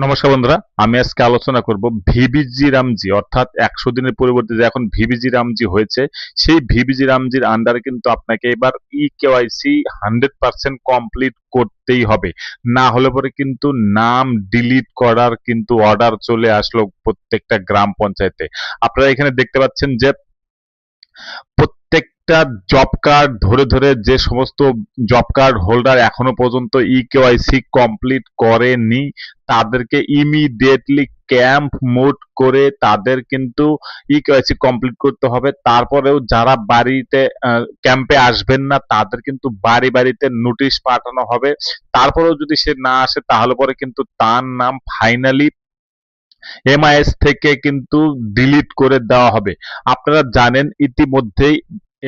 নমস্কার বন্ধুরা, আমি আজকে আলোচনা করব ভিবিজি রামজি অর্থাৎ 100 দিনের পরিবর্তে যে এখন ভিবিজি রামজি হয়েছে, সেই ভিবিজি রামজির আন্ডারে কিন্তু আপনাকে এবার কেওয়াইসি 100% কমপ্লিট করতেই হবে। না হলে পরে কিন্তু নাম ডিলিট করার কিন্তু অর্ডার চলে আসলো প্রত্যেকটা গ্রাম পঞ্চায়েতে। আপনারা এখানে দেখতে পাচ্ছেন যে প্রত্যেকটা জব কার্ড ধরে ধরে যে সমস্ত জব কার্ড হোল্ডার এখনো পর্যন্ত কেওয়াইসি কমপ্লিট করেনি, তাদেরকে ইমিডিয়েটলি ক্যাম্প মোড করে তাদের কিন্তু কেওয়াইসি কমপ্লিট করতে হবে। তারপরেও যারা বাড়িতে ক্যাম্পে আসবেন না, তাদের কিন্তু বাড়ি বাড়িতে নোটিশ পাঠানো হবে। তারপরেও যদি সে না আসে, তাহলে পরে কিন্তু তার নাম ফাইনালি এমআইএস থেকে কিন্তু ডিলিট করে দেওয়া হবে। আপনারা জানেন ইতিমধ্যেই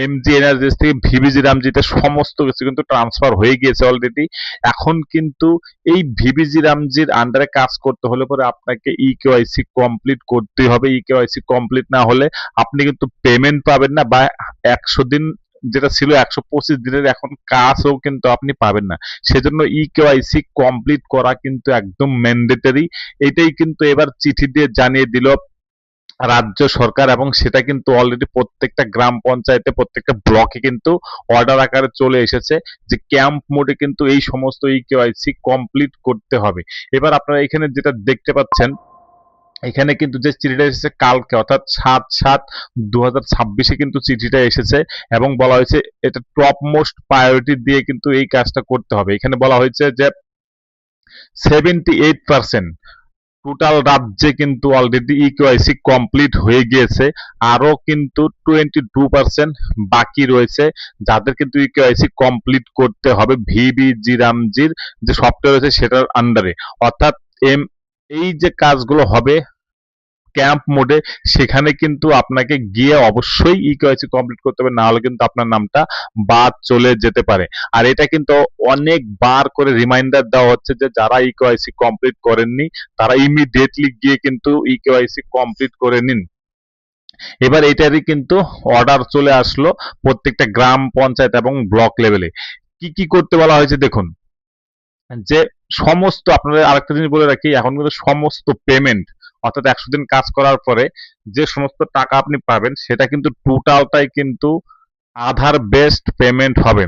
এমজি এনার্জিস থেকে ভিবিজি রামজিতে সমস্ত কিছু কিন্তু ট্রান্সফার হয়ে গিয়েছে অলরেডি। এখন কিন্তু এই ভিবিজি রামজির আন্ডারে কাজ করতে হলে পরে আপনাকে কেওয়াইসি কমপ্লিট করতে হবে। কেওয়াইসি কমপ্লিট না হলে আপনি কিন্তু পেমেন্ট পাবেন না, বা 100 দিন যেটা ছিল 125 দিনের এখন কাজও কিন্তু আপনি পাবেন না। সেজন্য কেওয়াইসি কমপ্লিট করা কিন্তু একদম ম্যান্ডেটরি। এটাই কিন্তু এবার চিঠি দিয়ে জানিয়ে দিল রাজ্য সরকার, এবং সেটা কিন্তু অলরেডি প্রত্যেকটা গ্রাম পঞ্চায়েতে প্রত্যেকটা ব্লকে কিন্তু অর্ডার আকারে চলে এসেছে যে ক্যাম্প মোডে কিন্তু এই সমস্ত কেওয়াইসি কমপ্লিট করতে হবে। এবার আপনারা এখানে যেটা দেখতে পাচ্ছেন, এখানে কিন্তু যে চিঠিটা এসেছে কালকে অর্থাৎ 7/7/2026 কিন্তু চিঠিটা এসেছে, এবং বলা হয়েছে এটা টপ মোস্ট প্রায়োরিটি দিয়ে কিন্তু এই কাজটা করতে হবে। এখানে বলা হয়েছে যে 78% টোটাল রাজ্যে কিন্তু অলরেডি কেওয়াইসি কমপ্লিট হয়ে গিয়েছে। আরো কিন্তু 22% বাকি রয়েছে, যাদের কিন্তু কেওয়াইসি কমপ্লিট করতে হবে ভিবিজি রামজির যে সফটওয়্যার রয়েছে সেটার আন্ডারে। অর্থাৎ এম এই যে কাজগুলো হবে ক্যাম্প মোডে, সেখানে কিন্তু আপনাকে গিয়ে অবশ্যই কেওয়াইসি কমপ্লিট করতে হবে, না হলে কিন্তু আপনার নামটা বাদ চলে যেতে পারে। আর এটা কিন্তু অনেকবার করে রিমাইন্ডার দেওয়া হচ্ছে যে যারা কেওয়াইসি কমপ্লিট করেননি, তারা ইমিডিয়েটলি গিয়ে কিন্তু কেওয়াইসি কমপ্লিট করে নিন। এবার এটারই কিন্তু অর্ডার চলে আসলো প্রত্যেকটা গ্রাম পঞ্চায়েত এবং ব্লক লেভেলে। কি কি করতে বলা হয়েছে দেখুন, যে সমস্ত, আপনাদের আরেকটা জিনিস বলে রাখি, এখন কিন্তু সমস্ত পেমেন্ট অর্থাৎ 100 দিন কাজ করার পরে যে সমস্ত টাকা আপনি পাবেন, সেটা কিন্তু টোটালটাই কিন্তু আধার বেসড পেমেন্ট হবে।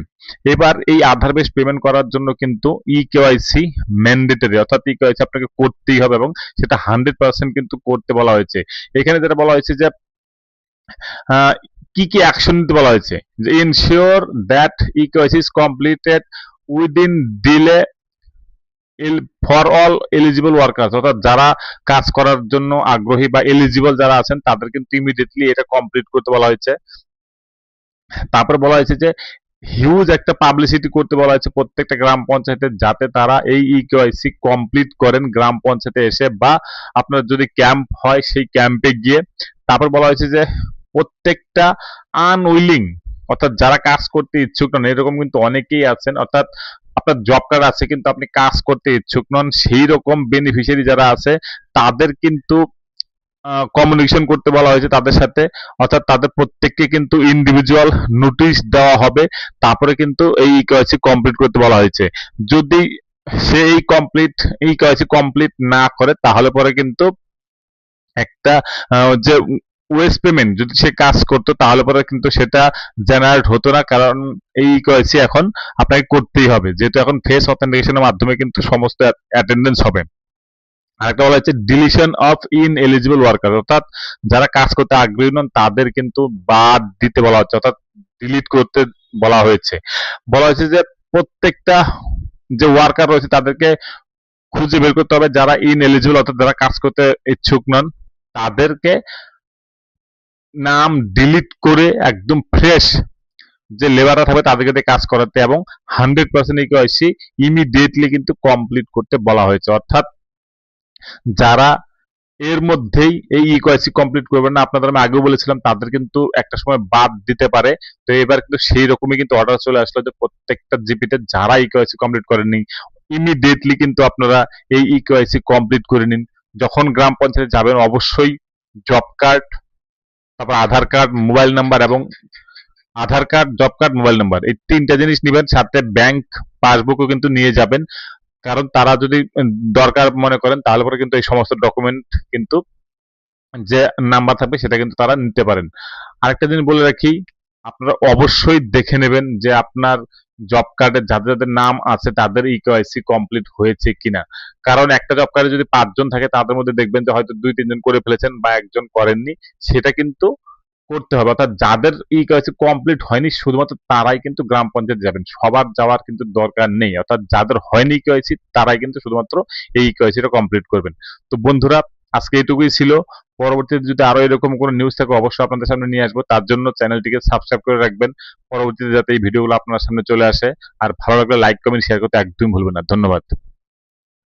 এবার এই আধার বেসড পেমেন্ট করার জন্য কিন্তু কেওয়াইসি ম্যান্ডেটরি, অর্থাৎ কেওয়াইসি আপনাকে করতেই হবে, এবং সেটা 100% কিন্তু করতে বলা হয়েছে। এখানে যেটা বলা হয়েছে যে কি কি অ্যাকশন নিতে বলা হয়েছে, যে ensure that KYC is completed within delay for all eligible workers, অর্থাৎ যারা কাজ করার জন্য আগ্রহী বা এলিজিবল যারা আছেন তাদের কিন্তু ইমিডিয়েটলি এটা কমপ্লিট করতে বলা হয়েছে। তারপর বলা হয়েছে যে হিউজ একটা পাবলিসিটি করতে বলা হয়েছে প্রত্যেকটা গ্রাম পঞ্চায়েতে, যাতে তারা এই কেওয়াইসি কমপ্লিট করেন গ্রাম পঞ্চায়েতে এসে, বা আপনার যদি ক্যাম্প হয় সেই ক্যাম্পে গিয়ে। তারপর বলা হয়েছে যে প্রত্যেকটা আনউইলিং, অর্থাৎ যারা কাজ করতে ইচ্ছুক নন, এরকম কিন্তু অনেকেই আছেন, অর্থাৎ আপনার জব কার্ড আছে কিন্তু আপনি কাজ করতে ইচ্ছুক নন, সেই রকম বেনিফিশিয়ারি যারা আছে তাদের কিন্তু কমিউনিকেশন করতে বলা হয়েছে তাদের সাথে। অর্থাৎ তাদের প্রত্যেককে কিন্তু ইন্ডিভিজুয়াল নোটিশ দেওয়া হবে, তারপরে কিন্তু এই কেওয়াইসি কমপ্লিট করতে বলা হয়েছে। যদি সে এই কেওয়াইসি কমপ্লিট না করে, তাহলে পরে কিন্তু একটা যে ওয়েস্ট পেমেন্ট যদি সে কাজ করতো, তাহলে পরে কিন্তু সেটা জেনারেট হতো না, কারণ এই কেওয়াইসি এখন আপনাকে করতেই হবে, যেহেতু এখন ফেস অথেন্টিকেশনের মাধ্যমে কিন্তু সমস্ত অ্যাটেন্ডেন্স হবে। আরেকটা বলা হচ্ছে deletion of in eligible worker, অর্থাৎ যারা কাজ করতে আগ্রহী নন তাদের কিন্তু বাদ দিতে বলা হচ্ছে, অর্থাৎ ডিলিট করতে বলা হয়েছে। বলা হয়েছে যে প্রত্যেকটা যে ওয়ার্কার রয়েছে তাদেরকে খুঁজে বের করতে হবে যারা ইন এলিজিবল, অর্থাৎ যারা কাজ করতে ইচ্ছুক নন, তাদেরকে নাম ডিলিট করে একদম ফ্রেশ যে লেবাররা থাকবে তাদেরকে দিয়ে কাজ করাতে, এবং 100% কেওয়াইসি ইমিডিয়েটলি কিন্তু কমপ্লিট করতে বলা হয়েছে। অর্থাৎ যারা এর মধ্যেই এই কেওয়াইসি কমপ্লিট করবেন না, আপনাদের আমি আগেও বলেছিলাম, তাদের কিন্তু একটা সময় বাদ দিতে পারে। তো এবার কিন্তু সেই রকমই কিন্তু অর্ডার চলে আসলো যে প্রত্যেকটা জিপিতে যারা কেওয়াইসি কমপ্লিট করেননি, ইমিডিয়েটলি কিন্তু আপনারা এই কেওয়াইসি কমপ্লিট করে নিন। যখন গ্রাম পঞ্চায়েতে যাবেন অবশ্যই জব কার্ড, তারপর আধার কার্ড, মোবাইল নাম্বার, এবং Aadhaar card, job card, mobile number, এই তিনটা জিনিস নেবেন, সাথে ব্যাংক পাসবুকও কিন্তু নিয়ে যাবেন। কারণ তারা যদি দরকার মনে করেন তাহলে পরে কিন্তু এই সমস্ত ডকুমেন্ট কিন্তু যে নাম্বার থাকবে সেটা কিন্তু তারা নিতে পারেন। আরেকটা জিনিস বলে রাখি, আপনারা অবশ্যই দেখে নেবেন যে আপনার জব কার্ডে যাদের যাদের নাম আছে তাদের ইকেওয়াইসি কমপ্লিট হয়েছে কিনা। কারণ একটা জব কার্ডে যদি ৫ জন থাকে তাদের মধ্যে দেখবেন যে হয়তো ২-৩ জন করে ফেলেছেন বা একজন করেননি। সেটা কিন্তু করতে হবে। অর্থাৎ যাদের ইকেওয়াইসি কমপ্লিট হয়নি শুধুমাত্র তারাই কিন্তু গ্রাম পঞ্চায়েতে যাবেন। সবার যাওয়ার কিন্তু দরকার নেই। অর্থাৎ যাদের হয়নি ইকেওয়াইসি তারাই কিন্তু শুধুমাত্র এই ইকেওয়াইসিটা কমপ্লিট করবেন। তো বন্ধুরা, আজকে এটুকুই ছিল। পরবর্তীতে যদি আরো এরকম কোনো নিউজ থাকে অবশ্যই আপনাদের সামনে নিয়ে আসবো। তার জন্য চ্যানেলটিকে সাবস্ক্রাইব করে রাখবেন। পরবর্তীতে যাতে এই ভিডিওগুলো আপনার সামনে চলে আসে। আর ভালো লাগলে লাইক, কমেন্ট, শেয়ার করতে একদমই ভুলবেন না। ধন্যবাদ।